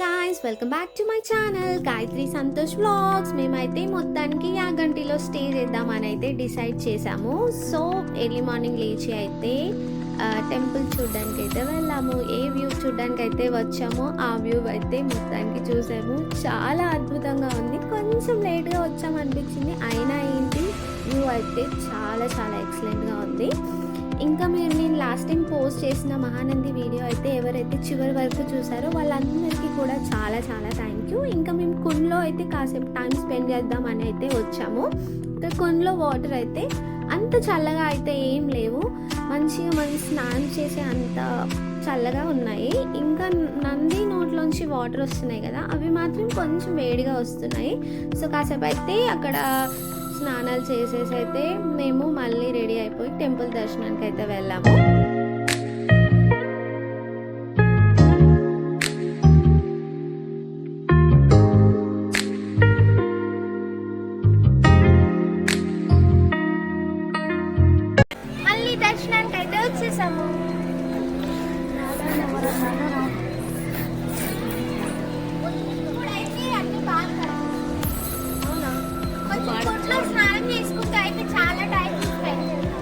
Guys welcome back to my channel Gayathri Santosh vlogs. మేమైతే మొత్తానికి యాగంటిలో stay చేద్దామని అయితే డిసైడ్ చేసాము. సో ఎర్లీ మార్నింగ్ లేచి అయితే టెంపుల్ చూడడానికి అయితే వెళ్ళాము. ఏ వ్యూ చూడడానికి అయితే వచ్చామో ఆ వ్యూ అయితే మొత్తానికి చూసాము. చాలా అద్భుతంగా ఉంది. కొంచెం లేట్గా వచ్చాము అనిపించింది, అయినా ఏంటి వ్యూ అయితే చాలా చాలా ఎక్సలెంట్గా ఉంది. ఇంకా నేను లాస్ట్ టైం పోస్ట్ చేసిన మహానంది వీడియో అయితే ఎవరైతే చివరి వరకు చూసారో వాళ్ళందరికీ కూడా చాలా చాలా థ్యాంక్ యూ. ఇంకా మేము కుండలో అయితే కాసేపు టైం స్పెండ్ చేద్దామని అయితే వచ్చాము. కుండలో వాటర్ అయితే అంత చల్లగా అయితే ఏం లేవు, మంచిగా మనం స్నానం చేసే అంత చల్లగా ఉన్నాయి. ఇంకా నంది నోట్లోంచి వాటర్ వస్తున్నాయి కదా, అవి మాత్రం కొంచెం వేడిగా వస్తున్నాయి. సో కాసేపు అయితే అక్కడ స్నానాలు చేసేసి అయితే మేము మళ్ళీ రెడీ అయిపోయి టెంపుల్ దర్శనానికి అయితే వెళ్ళాము. మళ్ళీ దర్శనానికి అయితే వచ్చేసాము. స్నానం చేసుకుంటే అయితే చాలా టైం స్పెండ్ చేస్తాం.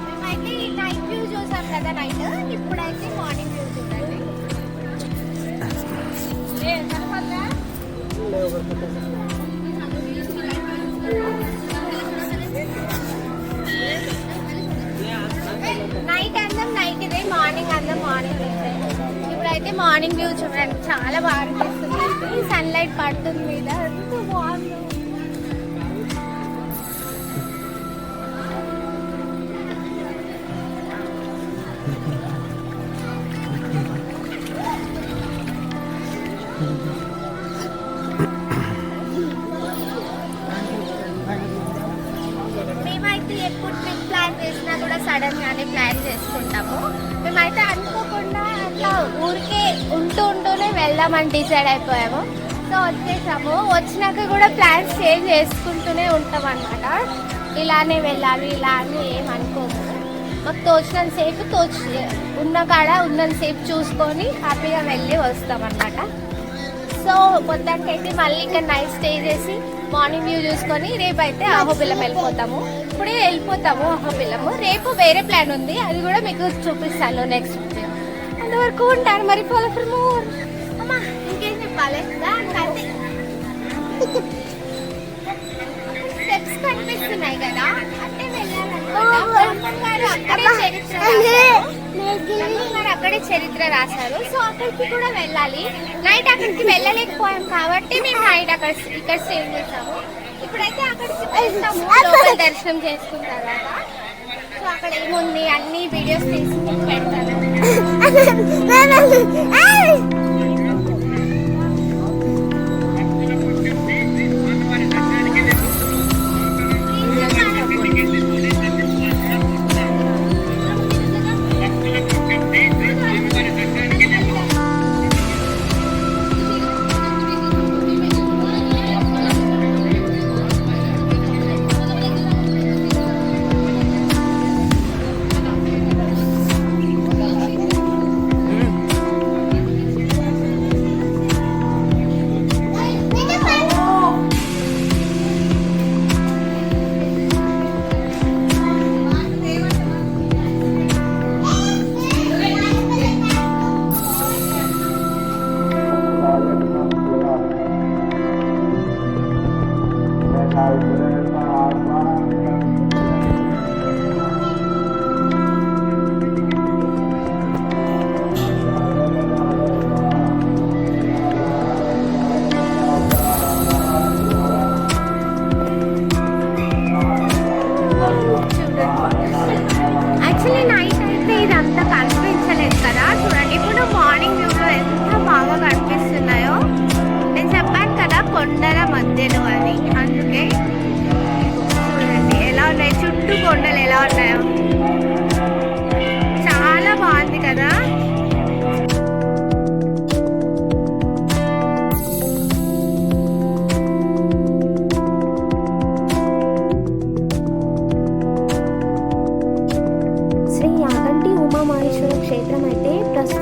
మేమైతే నైట్ వ్యూ చూసాం కదా నైట్, ఇప్పుడైతే మార్నింగ్ వ్యూ చూడండి. నైట్ అందం నైట్ ఇదే, మార్నింగ్ అందం మార్నింగ్ ఇదే. ఇప్పుడైతే మార్నింగ్ వ్యూ చూడండి, చాలా బాగా అనిపిస్తుంది. సన్లైట్ పడుతుంది మీద, ఎంత బాగుంది. మేమైతే ఎప్పుడు ట్రిప్ ప్లాన్ చేసినా కూడా సడన్ గానే ప్లాన్ చేసుకుంటాము. మేమైతే అనుకోకుండా అట్లా ఊరికే ఉంటూనే వెళ్దామని డిసైడ్ అయిపోయాము. సో వచ్చేసాము. వచ్చినాక కూడా ప్లాన్స్ చేంజ్ చేసుకుంటూనే ఉంటాం అన్నమాట. ఇలానే వెళ్ళాలి ఇలా అని ఏమనుకోము. మాకు తోచినంత సేపు ఉన్న కాడ ఉన్నంతసేపు చూసుకొని హ్యాపీగా వెళ్ళి వస్తాం అన్నమాట. సో మొత్తానికి అయితే మళ్ళీ ఇక్కడ నైట్ స్టే చేసి మార్నింగ్ వ్యూ చూసుకొని రేపు అయితే అహోబిలం వెళ్ళిపోతాము. ఇప్పుడే వెళ్ళిపోతాము అహోబిలము. రేపు వేరే ప్లాన్ ఉంది, అది కూడా మీకు చూపిస్తాను నెక్స్ట్ వీడియో. అంతవరకు ఉంటాను మరి. Follow for more. అమ్మా ఇంకేం చెప్పాలి? స్టెప్స్ కనిపిస్తున్నాయి కదా, అంటే అక్కడే చరిత్ర రాశారు. సో అక్కడికి కూడా వెళ్ళాలి. నైట్ అక్కడికి వెళ్ళలేకపోయాం కాబట్టి మేము నైట్ ఇక్కడ స్టే చేసాము. ఇప్పుడైతే అక్కడికి వెళ్తాము లోపల దర్శనం చేసుకున్న తర్వాత. సో అక్కడ ఏముంది అన్ని వీడియోస్ తీసి పెడతాను. యాక్చువల్లీ నైట్ అయితే ఇదంతా కనిపించలేదు కదా, చూడండి ఇప్పుడు మార్నింగ్ వ్యూలో ఎంత బాగా కనిపిస్తున్నాయో. నేను చెప్పాను కదా కొండల మధ్యలో అని, అందుకే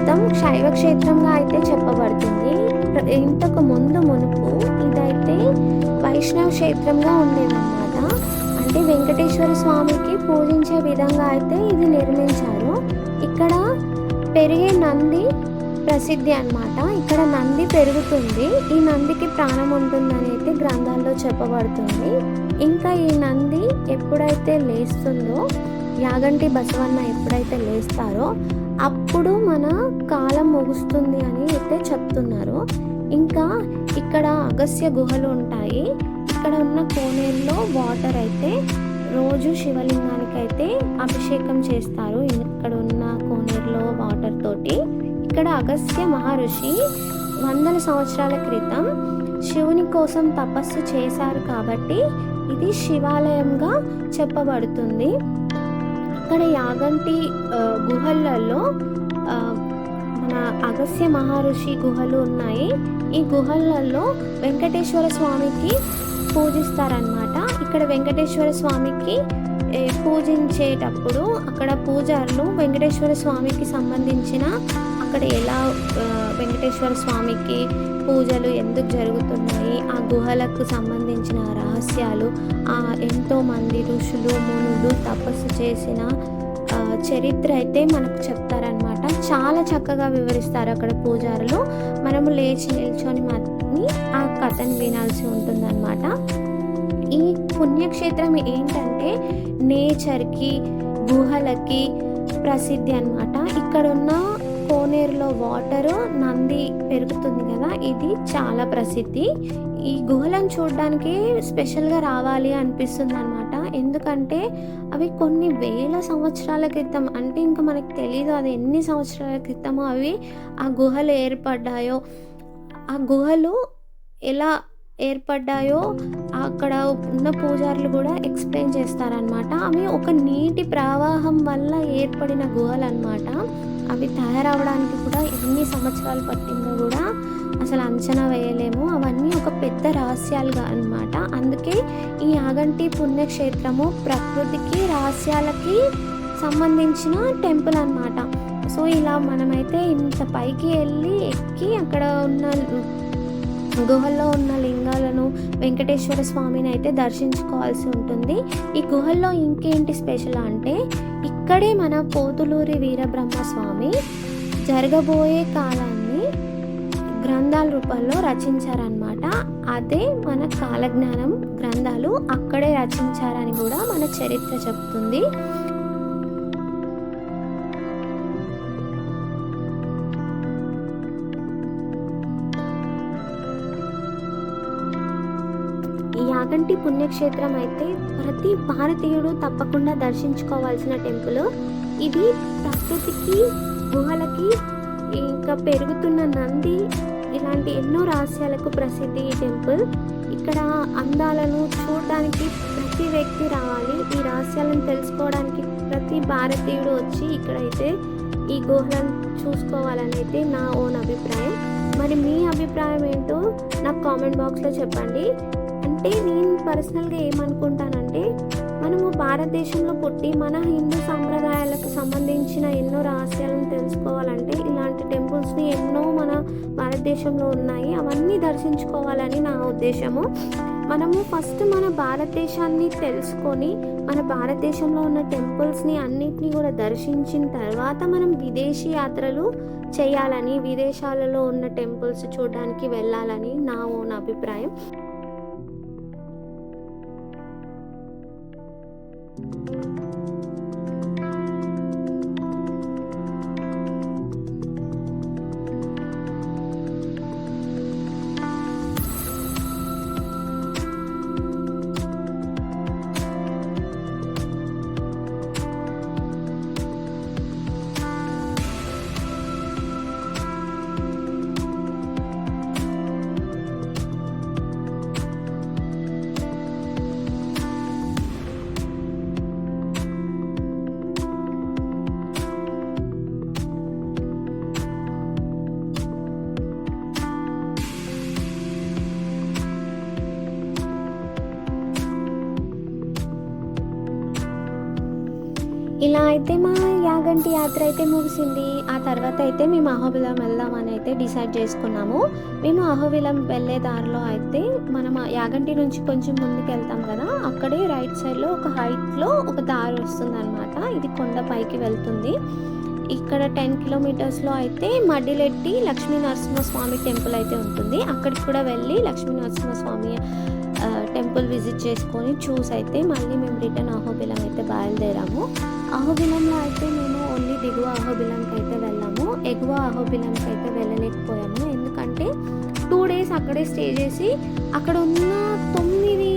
ప్రస్తుతం శైవ క్షేత్రంగా అయితే చెప్పబడుతుంది. ఇంతకు మునుపు ఇదైతే వైష్ణవ క్షేత్రంగా ఉండేదన్నమాట. అంటే వెంకటేశ్వర స్వామికి పూజించే విధంగా అయితే ఇది నిర్మించారు. ఇక్కడ పెరిగే నంది ప్రసిద్ధి అన్నమాట. ఇక్కడ నంది పెరుగుతుంది. ఈ నందికి ప్రాణం ఉంటుందని అయితే గ్రంథాల్లో చెప్పబడుతుంది. ఇంకా ఈ నంది ఎప్పుడైతే లేస్తుందో, యాగంటి బసవన్న ఎప్పుడైతే లేస్తారో అప్పుడు మన కాలం ముగుస్తుంది అని అయితే చెప్తున్నారు. ఇంకా ఇక్కడ అగస్య గుహలు ఉంటాయి. ఇక్కడ ఉన్న కోనేరులో వాటర్ అయితే రోజు శివలింగానికి అయితే అభిషేకం చేస్తారు. ఇక్కడ ఉన్న కోనేరులో వాటర్ తోటి. ఇక్కడ అగస్త్య మహర్షి వందల సంవత్సరాల క్రితం శివుని కోసం తపస్సు చేశారు కాబట్టి ఇది శివాలయంగా చెప్పబడుతుంది. ఇక్కడ యాగంటి గుహలలో మన అగస్త్య మహర్షి గుహలు ఉన్నాయి. ఈ గుహలలో వెంకటేశ్వర స్వామికి పూజిస్తారనమాట. ఇక్కడ వెంకటేశ్వర స్వామికి పూజించేటప్పుడు అక్కడ పూజారులు వెంకటేశ్వర స్వామికి సంబంధించిన అక్కడ ఎలా వెంకటేశ్వర స్వామికి పూజలు ఎందుకు జరుగుతున్నాయి, ఆ గుహలకు సంబంధించిన రహస్యాలు, ఎంతోమంది ఋషులు మునులు తపస్సు చేసిన చరిత్ర అయితే మనకు చెప్తారనమాట. చాలా చక్కగా వివరిస్తారు అక్కడ పూజారులు. మనము లేచి నిల్చొని ఆ కథను వినాల్సి ఉంటుందన్నమాట. ఈ పుణ్యక్షేత్రం ఏంటంటే నేచర్కి, గుహలకి ప్రసిద్ధి అన్నమాట. ఇక్కడున్న కోనేరులో వాటరు నంది పెరుగుతుంది కదా, ఇది చాలా ప్రసిద్ధి. ఈ గుహలను చూడడానికి స్పెషల్గా రావాలి అనిపిస్తుంది అనమాట. ఎందుకంటే అవి కొన్ని వేల సంవత్సరాల క్రితం, అంటే ఇంకా మనకు తెలీదు అది ఎన్ని సంవత్సరాల క్రితమో అవి ఆ గుహలు ఏర్పడ్డాయో, ఆ గుహలు ఎలా ఏర్పడ్డాయో అక్కడ ఉన్న పూజారులు కూడా ఎక్స్ప్లెయిన్ చేస్తారనమాట. అవి ఒక నీటి ప్రవాహం వల్ల ఏర్పడిన గుహలు అనమాట. అవి తయారవడానికి కూడా ఎన్ని సంవత్సరాలు పట్టిందో కూడా అసలు అంచనా వేయలేము. అవన్నీ ఒక పెద్ద రహస్యాలుగా అనమాట. అందుకే ఈ యాగంటి పుణ్యక్షేత్రము ప్రకృతికి, రహస్యాలకి సంబంధించిన టెంపుల్ అనమాట. సో ఇలా మనమైతే ఇంత పైకి వెళ్ళి ఎక్కి అక్కడ ఉన్న గుహల్లో ఉన్న లింగాలను, వెంకటేశ్వర స్వామిని అయితే దర్శించుకోవాల్సి ఉంటుంది. ఈ గుహల్లో ఇంకేంటి స్పెషల్ అంటే ఇక్కడే మన పోతులూరి వీరబ్రహ్మస్వామి జరగబోయే కాలాన్ని గ్రంథాల రూపంలో రచించారనమాట. అదే మన కాలజ్ఞానం గ్రంథాలు అక్కడే రచించారని కూడా మన చరిత్ర చెప్తుంది. యాగంటి పుణ్యక్షేత్రం అయితే ప్రతి భారతీయుడు తప్పకుండా దర్శించుకోవాల్సిన టెంపుల్. ఇది ప్రకృతికి, గుహలకి, ఇంకా పెరుగుతున్న నంది, ఇలాంటి ఎన్నో రహస్యాలకు ప్రసిద్ధి ఈ టెంపుల్. ఇక్కడ అందాలను చూడడానికి ప్రతి వ్యక్తి రావాలి. ఈ రహస్యాలను తెలుసుకోవడానికి ప్రతి భారతీయుడు వచ్చి ఇక్కడైతే ఈ గుహలను చూసుకోవాలని అయితే నా ఓన్ అభిప్రాయం. మరి మీ అభిప్రాయం ఏంటో నాకు కామెంట్ బాక్స్లో చెప్పండి. అంటే నేను పర్సనల్గా ఏమనుకుంటానంటే, మనము భారతదేశంలో పుట్టి మన హిందూ సంప్రదాయాలకు సంబంధించిన ఎన్నో రహస్యాలను తెలుసుకోవాలంటే ఇలాంటి టెంపుల్స్ని ఎన్నో మన భారతదేశంలో ఉన్నాయి, అవన్నీ దర్శించుకోవాలని నా ఉద్దేశము. మనము ఫస్ట్ మన భారతదేశాన్ని తెలుసుకొని మన భారతదేశంలో ఉన్న టెంపుల్స్ని అన్నిటినీ కూడా దర్శించిన తర్వాత మనం విదేశీ యాత్రలు చేయాలని, విదేశాలలో ఉన్న టెంపుల్స్ చూడడానికి వెళ్ళాలని నా ఓన్ అభిప్రాయం. ఇలా అయితే మా యాగంటి యాత్ర అయితే ముగిసింది. ఆ తర్వాత అయితే మేము అహోబిలం వెళ్దామని అయితే డిసైడ్ చేసుకున్నాము. మేము అహోబిలం వెళ్ళే దారిలో అయితే మనం యాగంటి నుంచి కొంచెం ముందుకెళ్తాం కదా, అక్కడే రైట్ సైడ్‌లో ఒక హైట్‌లో ఒక దారి వస్తుందనమాట. ఇది కొండ పైకి వెళ్తుంది. ఇక్కడ 10 కిలోమీటర్స్‌లో అయితే మడ్డిలెట్టి లక్ష్మీ నరసింహస్వామి టెంపుల్ అయితే ఉంటుంది. అక్కడికి కూడా వెళ్ళి లక్ష్మీ నరసింహస్వామి టెంపుల్ విజిట్ చేసుకొని చూసి అయితే మళ్ళీ మేము రిటర్న్ అహోబిలం అయితే బయలుదేరాము. అహోబిలంలో అయితే మేము ఓన్లీ దిగువ అహోబిలంకి అయితే వెళ్ళాము. ఎగువ అహోబిలంకి అయితే వెళ్ళలేకపోయాము. ఎందుకంటే 2 డేస్ అక్కడే స్టే చేసి అక్కడ ఉన్న 9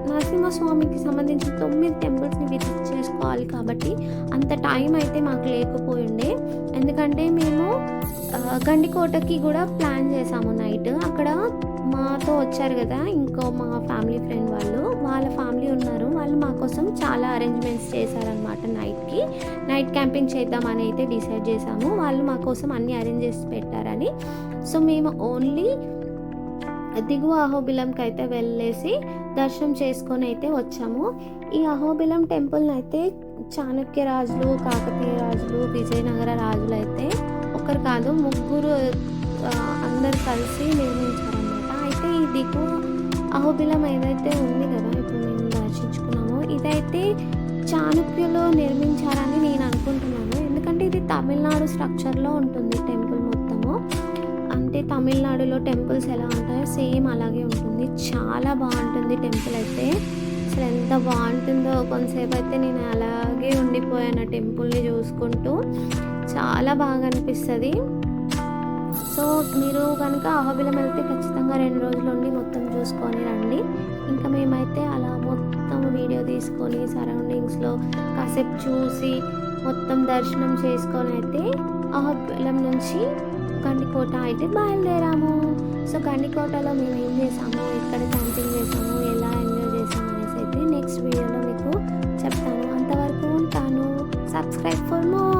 నరసింహస్వామికి సంబంధించిన 9 టెంపుల్స్‌ని విజిట్ చేసుకోవాలి కాబట్టి అంత టైం అయితే మాకు లేకపోయిండే. ఎందుకంటే మేము గండికోటకి కూడా ప్లాన్ చేసాము నైట్. అక్కడ మాతో వచ్చారు కదా ఇంకో మా ఫ్యామిలీ ఫ్రెండ్ వాళ్ళ ఫ్యామిలీ ఉన్నారు. వాళ్ళు మా కోసం చాలా అరేంజ్మెంట్స్ చేశారనమాట. నైట్ క్యాంపింగ్ చేద్దామని అయితే డిసైడ్ చేసాము. వాళ్ళు మా కోసం అన్నీ అరేంజ్ చేసి పెట్టారని. సో మేము ఓన్లీ దిగువ అహోబిలంకి అయితే వెళ్ళేసి దర్శనం చేసుకొని అయితే వచ్చాము. ఈ అహోబిలం టెంపుల్ని అయితే చాణక్య రాజులు, కాకతీయ రాజులు, విజయనగర రాజులు అయితే ఒకరు కాదు ముగ్గురు అందరు కలిసి నిర్మించారనమాట. అయితే ఈ దిగువ అహోబిలం ఏదైతే ఉంది కదా ఇప్పుడు మేము దర్శించుకున్నామో ఇదైతే చాణక్యులు నిర్మించారని నేను అనుకుంటున్నాను. ఎందుకంటే ఇది తమిళనాడు స్ట్రక్చర్లో ఉంటుంది టెంపుల్ మొత్తము. అంటే తమిళనాడులో టెంపుల్స్ ఎలా ఉంటాయో సేమ్ అలాగే ఉంటుంది. చాలా బాగుంటుంది టెంపుల్ అయితే. అసలు ఎంత బాగుంటుందో కొంతసేపు అయితే నేను అలాగే ఉండిపోయాను ఆ టెంపుల్ని చూసుకుంటూ. చాలా బాగా అనిపిస్తుంది. సో మీరు కనుక అహోబిలం వెళ్తే ఖచ్చితంగా 2 రోజులు ఉండి మొత్తం చూసుకొని రండి. ఇంకా మేమైతే అలా మొత్తం వీడియో తీసుకొని సరౌండింగ్స్లో కాసేపు చూసి మొత్తం దర్శనం చేసుకొని అయితే అహోబిలం నుంచి గండికోట అయితే బయలుదేరాము. సో గండికోటలో మేము ఏం చేసాము, ఎక్కడ క్యాంపింగ్ చేసాము, ఎలా ఎంజాయ్ చేసాము అనేసి అయితే నెక్స్ట్ వీడియోలో మీకు చెప్తాను. అంతవరకు ఉంటాను. Subscribe for more.